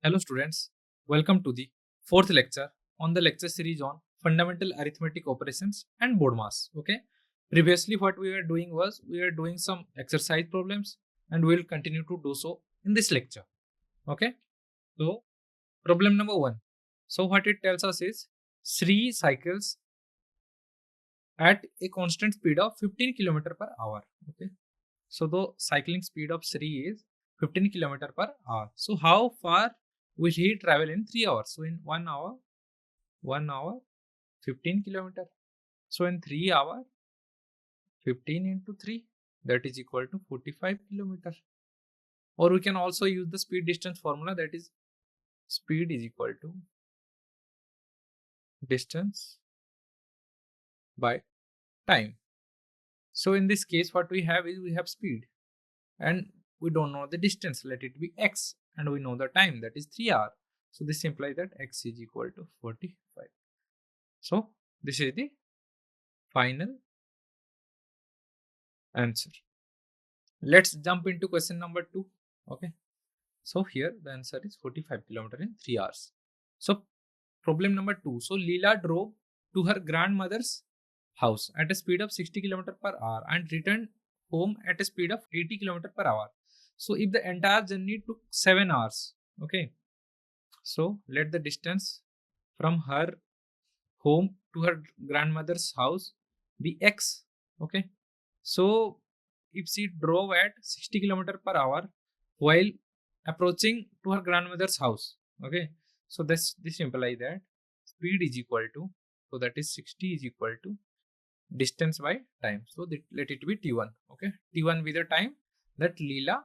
Hello students, welcome to the fourth lecture on the lecture series on fundamental arithmetic operations and BODMAS. Okay, previously what we were doing was we were doing some exercise problems and we will continue to do so in this lecture. Okay, so problem number 1. So what it tells us is Sri cycles at a constant speed of 15 km per hour. Okay, so the cycling speed of Sri is 15 km per hour. So how far will he travel in 3 hours? So in 1 hour, 15 km. So in 3 hours, 15 into 3, that is equal to 45 km. Or we can also use the speed distance formula, that is speed is equal to distance by time. So in this case, what we have is we have speed and we don't know the distance, let it be x, and we know the time, that is 3 hours. So this implies that x is equal to 45. So this is the final answer. Let's jump into question number 2. Okay, so here the answer is 45 km in 3 hours. So problem number 2. So Leela drove to her grandmother's house at a speed of 60 km per hour and returned home at a speed of 80 km per hour. So if the entire journey took 7 hours, okay, so let the distance from her home to her grandmother's house be x. Okay, so if she drove at 60 km per hour while approaching to her grandmother's house, okay, so this implies that speed is equal to, so that is 60 is equal to distance by time. So let it be t1. Okay, t1 be the time that Leela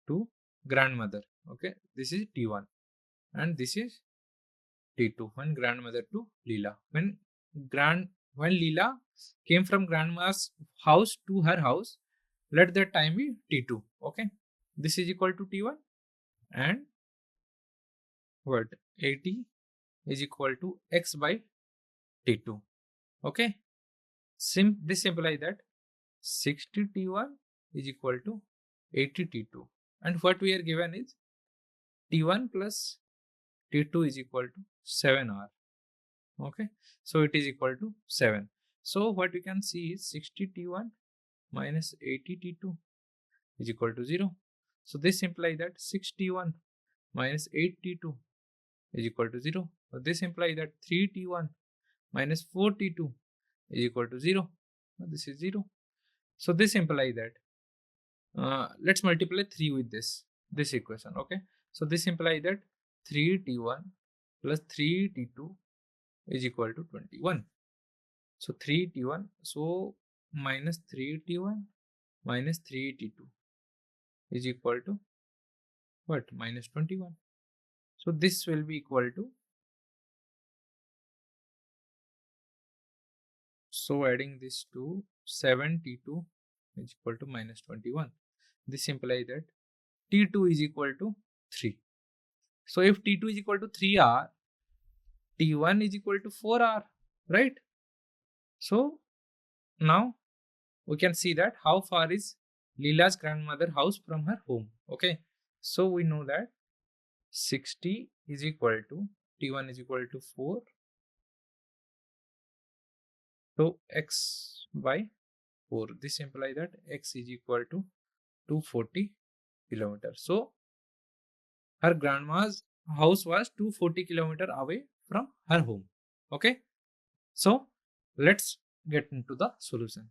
to grandmother. Okay, this is t1 and this is t2, when grandmother to Leela. When Leela came from grandma's house to her house, let that time be t2. Okay, this is equal to t1 and what 80 is equal to x by t2. Okay, this implies that 60 t1 is equal to 80 t2, and what we are given is t1 plus t2 is equal to 7 hour. Okay, so it is equal to 7. So what we can see is 60 t1 minus 80 t2 is equal to 0. So this implies that 6 t1 minus 8 t2 is equal to 0. So this implies that 3 t1 minus 4 t2 is equal to 0. This is 0. So this implies that let's multiply 3 with this equation. Okay, so this implies that 3 t1 plus 3 t2 is equal to 21. So 3 t1, so minus 3 t1 minus 3 t2 is equal to what? Minus 21. So this will be equal to, so adding this to 7 t2 is equal to minus 21. This implies that t2 is equal to 3. So if t2 is equal to 3 hour, t1 is equal to 4 hour, right? So now we can see that how far is Leela's grandmother house from her home. Okay, so we know that 60 is equal to t1 is equal to 4, so x by 4. This implies that x is equal to 240 kilometers. So her grandma's house was 240 kilometers away from her home. Okay, so let's get into the solution.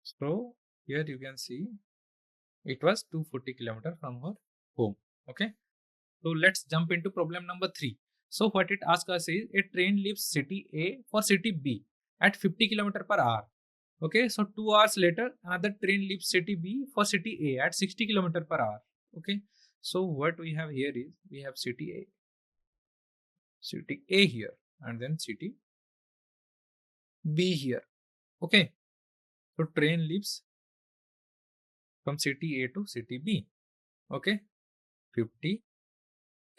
So here you can see it was 240 kilometers from her home. Okay, so let's jump into problem number 3. So what it asks us is a train leaves city A for city B at 50 km per hour. Okay, so 2 hours later another train leaves city B for city A at 60 km per hour. Okay, so what we have here is we have city A here and then city B here. Okay, so train leaves from city A to city B. Okay, 50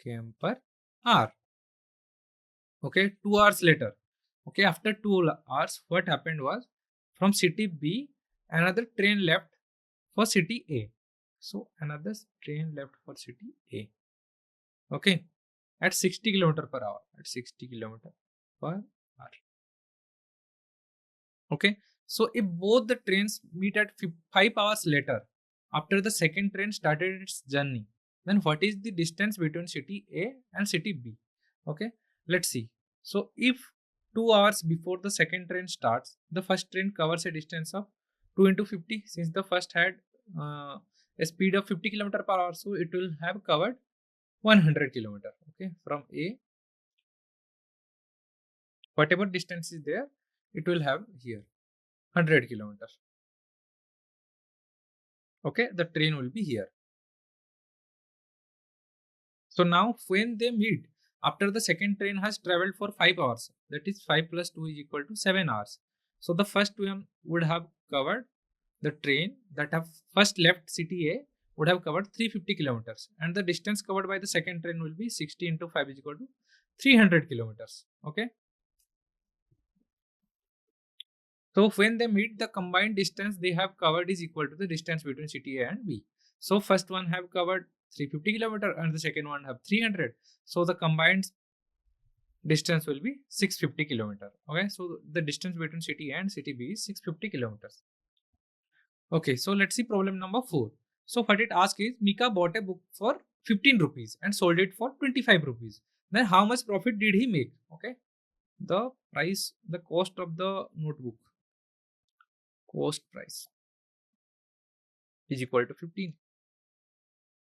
km per hour. Okay, 2 hours later. Okay, after 2 hours, what happened was from city B, another train left for city A. So another train left for city A. Okay, at 60 kilometer per hour, at 60 kilometer per hour. Okay, so if both the trains meet at 5 hours later after the second train started its journey, then what is the distance between city A and city B? Okay, let's see. So if 2 hours before the second train starts, the first train covers a distance of 2 into 50, since the first had a speed of 50 kilometer per hour, so it will have covered 100 kilometer. Okay, from A, whatever distance is there, it will have here 100 kilometers. Okay, the train will be here. So now when they meet after the second train has traveled for 5 hours, that is 5 plus 2 is equal to 7 hours. So the first one would have covered, the train that have first left city A would have covered 350 kilometers, and the distance covered by the second train will be 60 into 5 is equal to 300 kilometers. Okay. So when they meet, the combined distance they have covered is equal to the distance between city A and B. So first one have covered 350 kilometer and the second one have 300. So the combined distance will be 650 kilometer. Okay, so the distance between city A and city B is 650 kilometers. Okay, so let's see problem number 4. So what it asks is, Mika bought a book for 15 rupees and sold it for 25 rupees. Then how much profit did he make? Okay, the price, the cost of the notebook, cost price is equal to 15.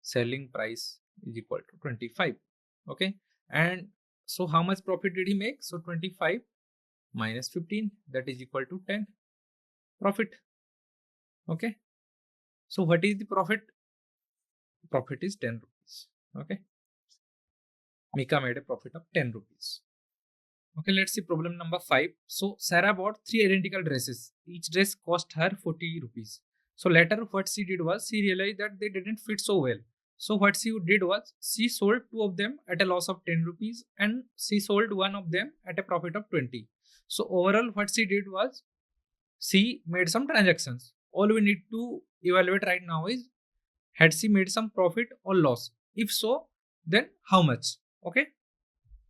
Selling price is equal to 25. Okay, and so how much profit did he make? So 25 minus 15, that is equal to 10 profit. Okay, so what is the profit? Profit is 10 rupees. Okay, Mika made a profit of 10 rupees. Okay, let's see problem number 5. So Sarah bought 3 identical dresses. Each dress cost her 40 rupees. So later what she did was, she realized that they didn't fit so well. So what she did was, she sold 2 of them at a loss of 10 rupees and she sold 1 of them at a profit of 20. So overall what she did was, she made some transactions. All we need to evaluate right now is, had she made some profit or loss? If so, then how much? Okay.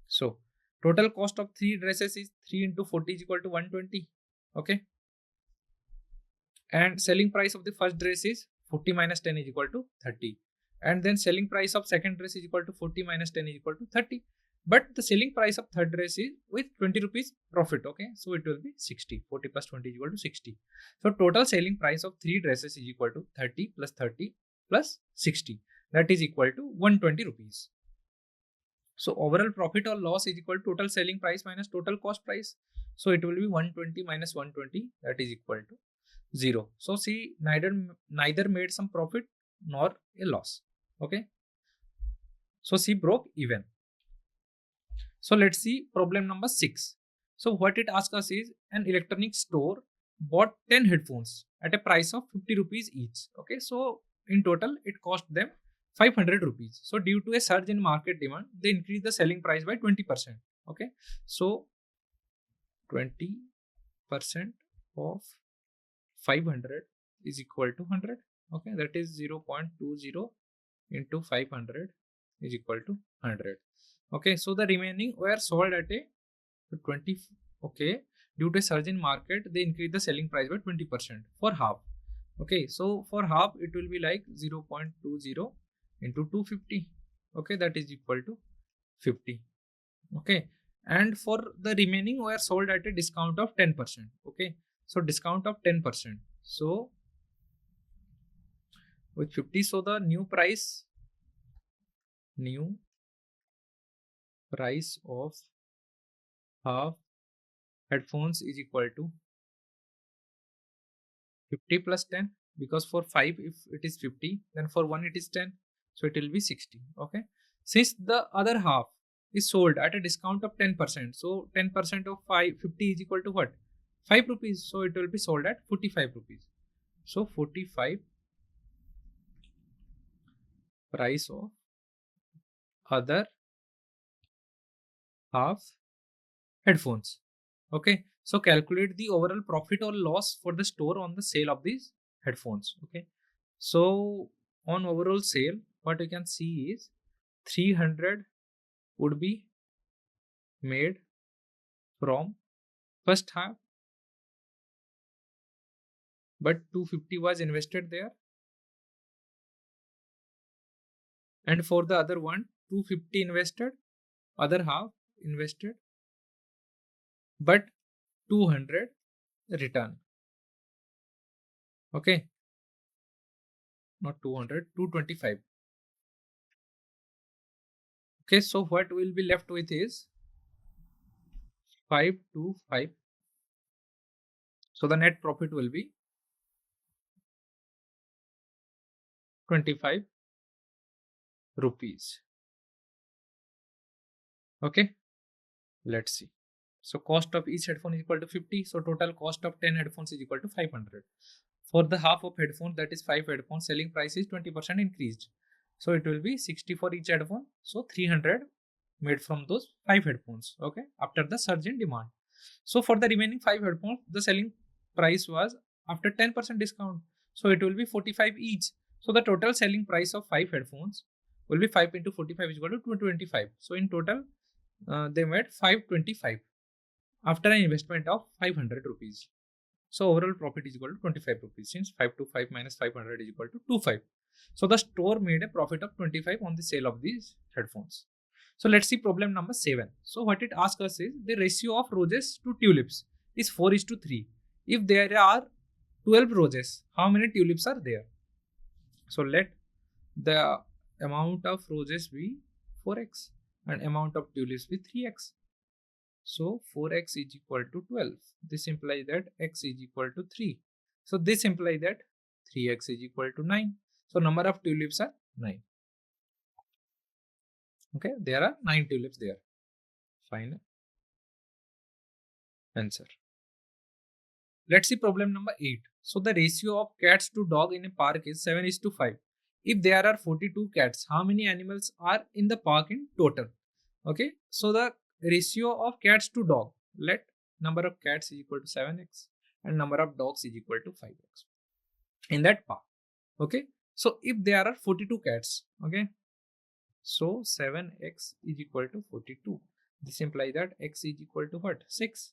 So total cost of 3 dresses is 3 into 40 is equal to 120. Okay. And selling price of the first dress is 40 minus 10 is equal to 30. And then selling price of second dress is equal to 40 minus 10 is equal to 30. But the selling price of third dress is with 20 rupees profit. Okay. So it will be 60. 40 plus 20 is equal to 60. So total selling price of 3 dresses is equal to 30 plus 60. That is equal to 120 rupees. So overall profit or loss is equal to total selling price minus total cost price. So it will be 120 minus 120, that is equal to 0. So she neither made some profit nor a loss. Okay. So she broke even. So let's see problem number 6. So what it asks us is, an electronic store bought 10 headphones at a price of 50 rupees each. Okay. So in total it cost them 500 rupees. So due to a surge in market demand, they increased the selling price by 20%. Okay. So 20% of 500 is equal to 100. Okay. That is 0.20 into 500 is equal to 100. Okay. So the remaining were sold at a 20. Okay. Due to a surge in market, they increased the selling price by 20% for half. Okay. So for half, it will be like 0.20 into 250. Okay, that is equal to 50. Okay, and for the remaining were sold at a discount of 10%. Okay, so discount of 10%. So with 50, so the new price of half headphones is equal to 50 plus 10, because for 5 if it is 50, then for 1 it is 10, so it will be 60. Okay, since the other half is sold at a discount of 10%, so 10% of 50 is equal to what? 5 rupees. So it will be sold at 45 rupees. So 45 price of other half headphones. Okay, so calculate the overall profit or loss for the store on the sale of these headphones. Okay, so on overall sale, what you can see is 300 would be made from first half, but 250 was invested there, and for the other one 250 invested, other half invested, but 200 return. Okay, not 200, 225. Okay, so what we'll be left with is 5 to 5. So the net profit will be 25 rupees. Okay, let's see. So cost of each headphone is equal to 50. So total cost of 10 headphones is equal to 500. For the half of headphones, that is 5 headphones, selling price is 20% increased. So it will be 60 for each headphone. So 300 made from those 5 headphones. Okay, after the surge in demand. So for the remaining 5 headphones, the selling price was after 10% discount. So it will be 45 each. So the total selling price of 5 headphones will be 5 into 45 is equal to 225. So in total, they made 525 after an investment of 500 rupees. So overall profit is equal to 25 rupees, since 5 to 5 minus 500 is equal to 25. So the store made a profit of 25 on the sale of these headphones. So let's see problem number 7. So what it asks us is the ratio of roses to tulips is 4:3. If there are 12 roses, how many tulips are there? So let the amount of roses be 4x and amount of tulips be 3x. So 4x is equal to 12. This implies that x is equal to 3. So this implies that 3x is equal to 9. So number of tulips are 9. Okay, there are 9 tulips there. Final answer. Let's see problem number 8. So the ratio of cats to dog in a park is 7:5. If there are 42 cats, how many animals are in the park in total? Okay, so the ratio of cats to dog, let number of cats is equal to 7x and number of dogs is equal to 5x in that park. Okay, so if there are 42 cats, okay, so 7x is equal to 42. This implies that x is equal to what? 6.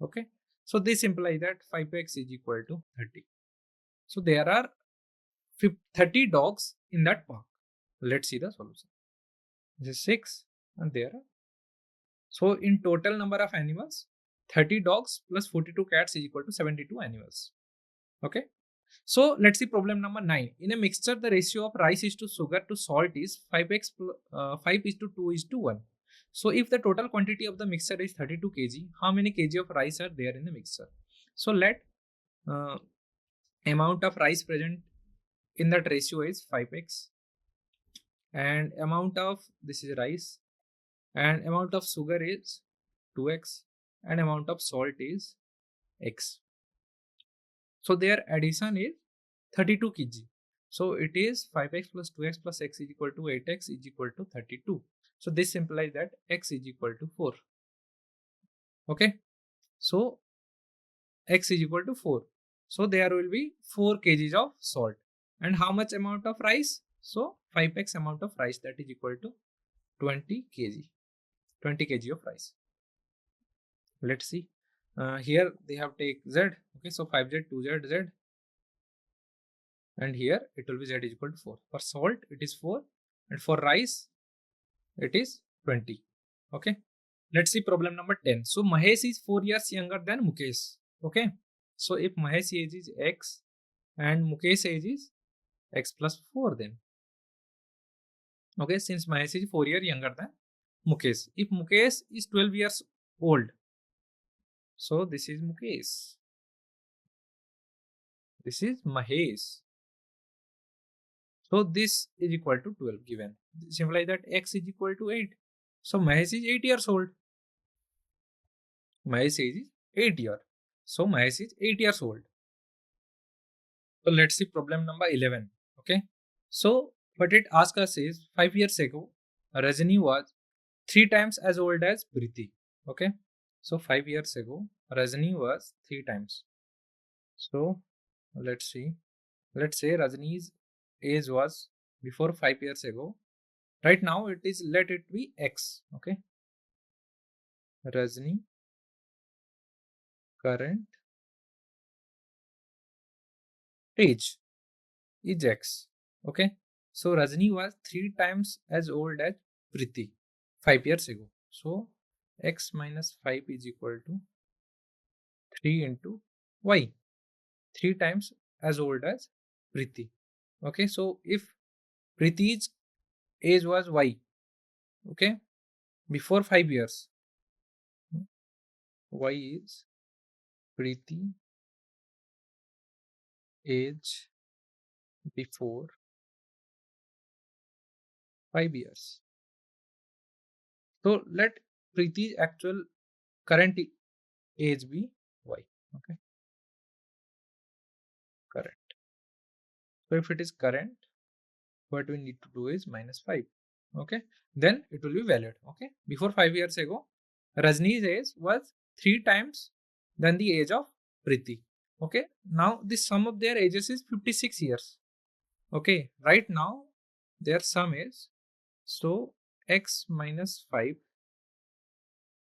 Okay, so this implies that 5x is equal to 30. So there are 30 dogs in that park. Let's see the solution. This is 6 and there are, so in total number of animals, 30 dogs plus 42 cats is equal to 72 animals. Okay. So let's see problem number 9. In a mixture, the ratio of rice is to sugar to salt is 5x 5:2:1. So if the total quantity of the mixture is 32 kg, how many kg of rice are there in the mixture? So let uh, amount of rice present in that ratio is 5x, and amount of, this is rice, and amount of sugar is 2x, and amount of salt is x. So their addition is 32 kg. So it is 5x plus 2x plus x is equal to 8x is equal to 32. So this implies that x is equal to 4. Okay. So x is equal to 4. So there will be 4 kgs of salt. And how much amount of rice? So 5x amount of rice, that is equal to 20 kg. 20 kg of rice. Let's see. Here they have take z. Okay, so 5z, 2z, z. And here it will be z is equal to 4. For salt it is 4, and for rice it is 20. Okay, let's see problem number 10. So Mahesh is 4 years younger than Mukesh. Okay, so if Mahesh age is x and Mukesh age is x plus 4, then okay, since Mahesh is 4 years younger than Mukesh, if Mukesh is 12 years old, so this is Mukesh, this is Mahesh. So this is equal to 12 given. This implies that x is equal to 8. So Mahesh is 8 years old. Mahesh age is 8 years. So Mahesh is 8 years old. So let's see problem number 11. Okay. So what it asks us is 5 years ago, Rajani was 3 times as old as Priti. Okay. So 5 years ago, Rajani was 3 times. So let's see. Let's say Rajani's age was before 5 years ago. Right now it is, let it be X. Okay. Rajni current age is X. Okay. So Rajni was 3 times as old as Priti 5 years ago. So X minus 5 is equal to 3 into Y. 3 times as old as Priti. Okay. So if Priti's age was Y, okay, before 5 years, Y is Priti age before 5 years. So let Preeti's actual current age be Y. Okay, current. So if it is current, what we need to do is minus 5. Okay, then it will be valid. Okay, before 5 years ago, Rajni's age was 3 times than the age of Preeti. Okay, now the sum of their ages is 56 years. Okay, right now their sum is, so X minus 5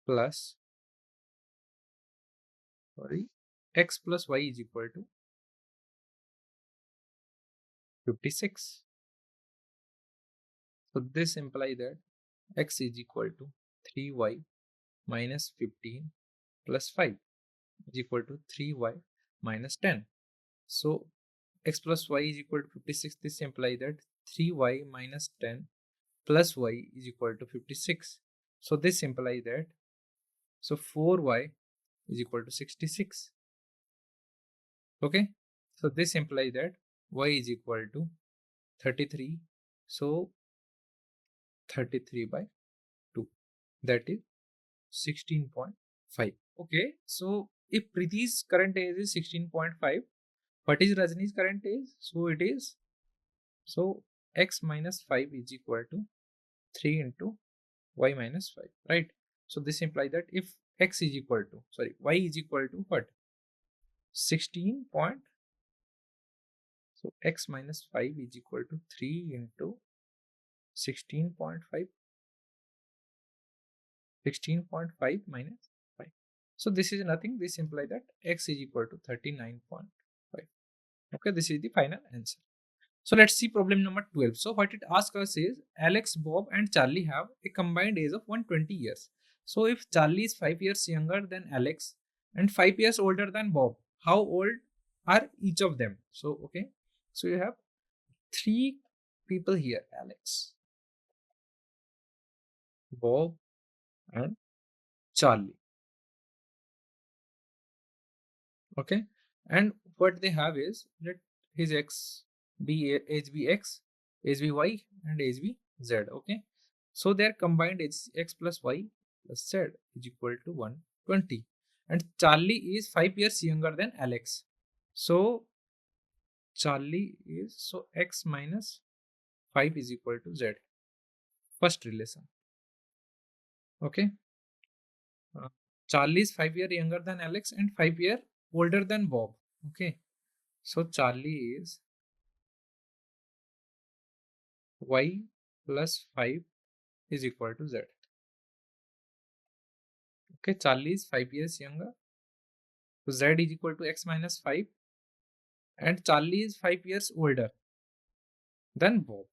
plus, sorry, X plus Y is equal to 56. So this implies that X is equal to 3Y minus 15 plus 5 is equal to 3Y minus 10. So X plus Y is equal to 56. This implies that 3Y minus 10 plus Y is equal to 56. So this implies that, so 4Y is equal to 66. Okay. So this implies that Y is equal to 33. So 33 by 2, that is 16.5. Okay, so if Preeti's current age is 16.5, what is Rajni's current age? So it is, so X minus 5 is equal to 3 into Y minus 5, right? So this implies that if X is equal to, sorry, Y is equal to what? 16 point, so X minus 5 is equal to 3 into 16.5. 16.5 minus 5. So this is nothing. This implies that X is equal to 39.5. Okay, this is the final answer. So let's see problem number 12. So what it asks us is, Alex, Bob and Charlie have a combined age of 120 years. So if Charlie is 5 years younger than Alex and 5 years older than Bob, how old are each of them? So, okay, so you have 3 people here, Alex, Bob and Charlie. Okay, and what they have is, let his x be age be x, age be y, and age be z. Okay, so their combined age x plus y plus z is equal to 120, and Charlie is 5 years younger than Alex. So Charlie is, so x minus 5 is equal to z. First relation. Okay, uh, Charlie is 5 years younger than Alex and 5 years older than Bob. Okay, so Charlie is y plus 5 is equal to z. Okay, Charlie is 5 years younger. So z is equal to x minus 5, and Charlie is 5 years older than Bob.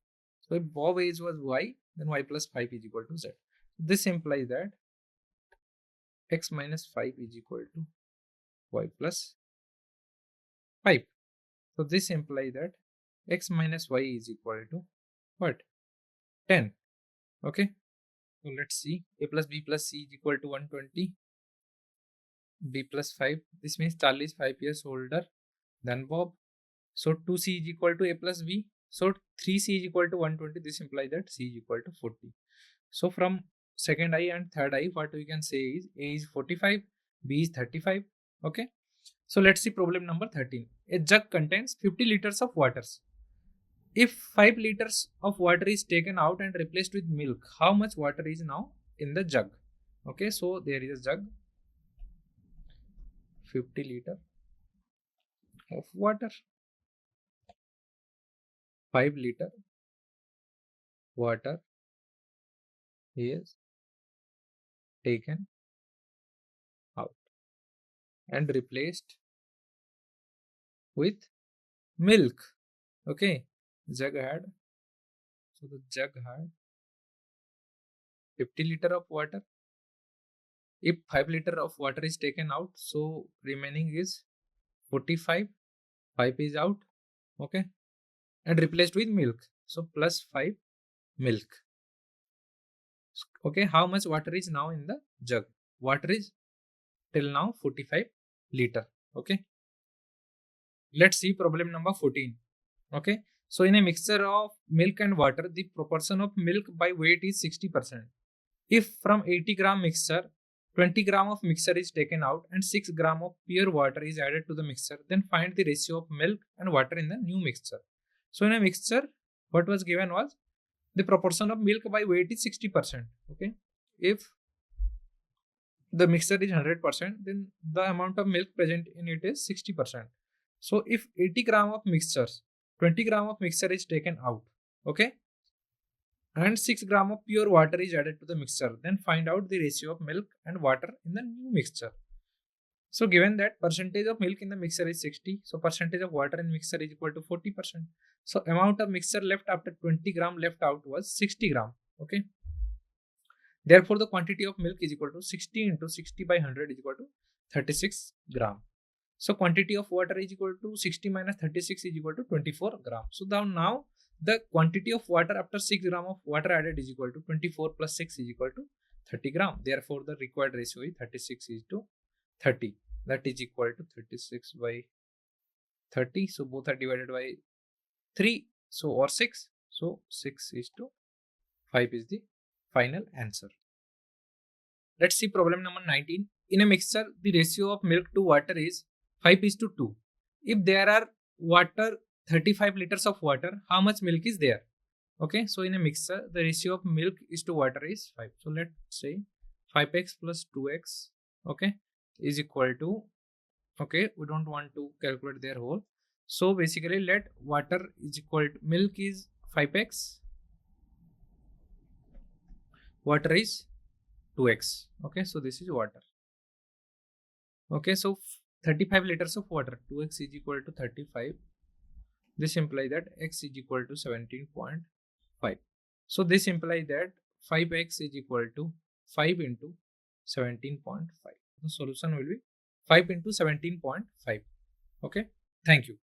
So if Bob age was y, then y plus 5 is equal to z. This implies that x minus 5 is equal to y plus 5. So this implies that x minus y is equal to what? 10. Okay. So let's see. A plus b plus c is equal to 120. B plus 5. This means Charlie is 5 years older than Bob. So 2c is equal to a plus b. So 3c is equal to 120. This implies that c is equal to 40. So from second I and third I, what we can say is a is 45, b is 35. Okay. So let's see problem number 13. A jug contains 50 liters of water. If 5 liters of water is taken out and replaced with milk, how much water is now in the jug? Okay, so there is a jug, 50 liter of water, 5 liter water, is taken out and replaced with milk. Okay, jug had, so the jug had 50 liter of water. If 5 liter of water is taken out, so remaining is 45. 5 is out. Okay, and replaced with milk. So plus 5 milk. Okay, how much water is now in the jug? Water is till now 45 liter. Okay, let's see problem number 14. Okay, so in a mixture of milk and water, the proportion of milk by weight is 60%. If from 80 gram mixture, 20 gram of mixture is taken out and 6 gram of pure water is added to the mixture, then find the ratio of milk and water in the new mixture. So in a mixture, what was given was the proportion of milk by weight is 60%. Okay, if the mixture is 100%, then the amount of milk present in it is 60%. So if 80 gram of mixtures, 20 gram of mixture is taken out, okay, and 6 gram of pure water is added to the mixture, then find out the ratio of milk and water in the new mixture. So given that percentage of milk in the mixture is 60, so percentage of water in mixture is equal to 40%. So amount of mixture left after 20 gram left out was 60 gram. Okay. Therefore, the quantity of milk is equal to 60 into 60 by 100 is equal to 36 gram. So quantity of water is equal to 60 minus 36 is equal to 24 gram. So now the quantity of water after 6 gram of water added is equal to 24 plus 6 is equal to 30 gram. Therefore, the required ratio is 36 is to 30. That is equal to 36 by 30. So both are divided by 3. So or 6. So 6 is to 5 is the final answer. Let's see problem number 19. In a mixture, the ratio of milk to water is 5 is to 2. If there are water 35 liters of water, how much milk is there? Okay, so in a mixture, the ratio of milk is to water is 5. So let's say 5x plus 2x, okay, is equal to, okay, we don't want to calculate their whole. So basically let water is equal to milk is 5x, water is 2x. Okay, so this is water. Okay, so 35 liters of water, 2x is equal to 35. This implies that x is equal to 17.5. So this implies that 5x is equal to 5 into 17.5. The solution will be 5 into 17.5. Okay, thank you.